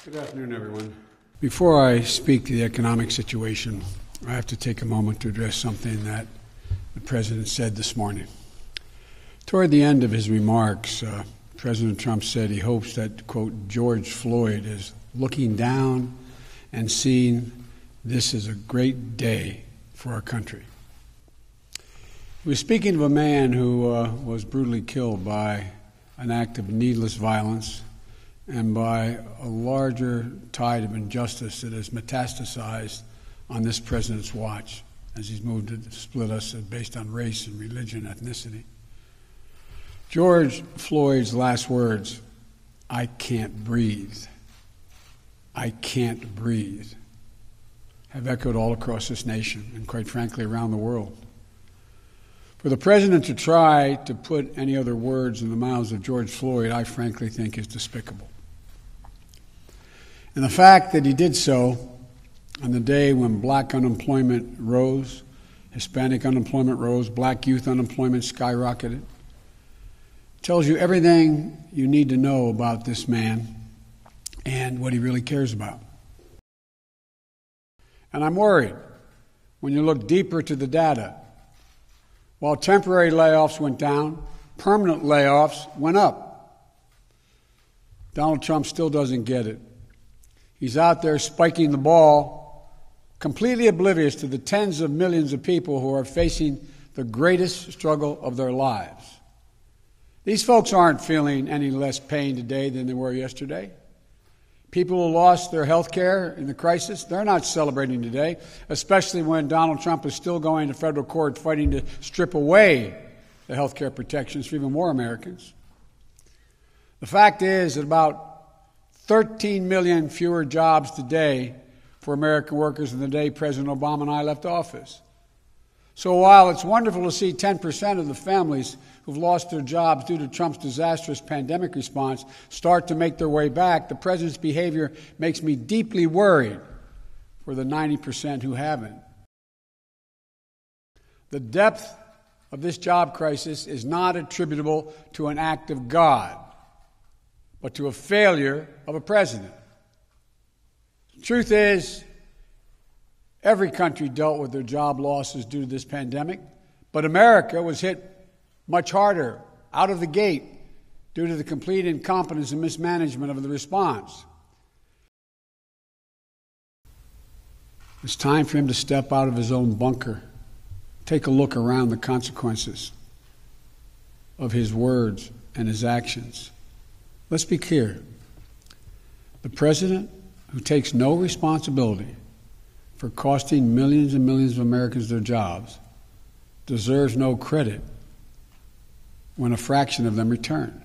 Good afternoon, everyone. Before I speak to the economic situation, I have to take a moment to address something that the President said this morning. Toward the end of his remarks, President Trump said he hopes that, quote, George Floyd is looking down and seeing this is a great day for our country. He was speaking of a man who was brutally killed by an act of needless violence and by a larger tide of injustice that has metastasized on this president's watch as he's moved to split us based on race and religion, ethnicity. George Floyd's last words, "I can't breathe. I can't breathe," have echoed all across this nation and, quite frankly, around the world. For the president to try to put any other words in the mouths of George Floyd, I frankly think is despicable. And the fact that he did so on the day when black unemployment rose, Hispanic unemployment rose, black youth unemployment skyrocketed, tells you everything you need to know about this man and what he really cares about. And I'm worried when you look deeper to the data. While temporary layoffs went down, permanent layoffs went up. Donald Trump still doesn't get it. He's out there spiking the ball, completely oblivious to the tens of millions of people who are facing the greatest struggle of their lives. These folks aren't feeling any less pain today than they were yesterday. People who lost their health care in the crisis, they're not celebrating today, especially when Donald Trump is still going to federal court fighting to strip away the health care protections for even more Americans. The fact is that about 13 million fewer jobs today for American workers than the day President Obama and I left office. So while it's wonderful to see 10% of the families who've lost their jobs due to Trump's disastrous pandemic response start to make their way back, the president's behavior makes me deeply worried for the 90% who haven't. The depth of this job crisis is not attributable to an act of God, but to a failure of a president. The truth is, every country dealt with their job losses due to this pandemic, but America was hit much harder out of the gate due to the complete incompetence and mismanagement of the response. It's time for him to step out of his own bunker, take a look around the consequences of his words and his actions. Let's be clear. The president who takes no responsibility for costing millions and millions of Americans their jobs deserves no credit when a fraction of them return.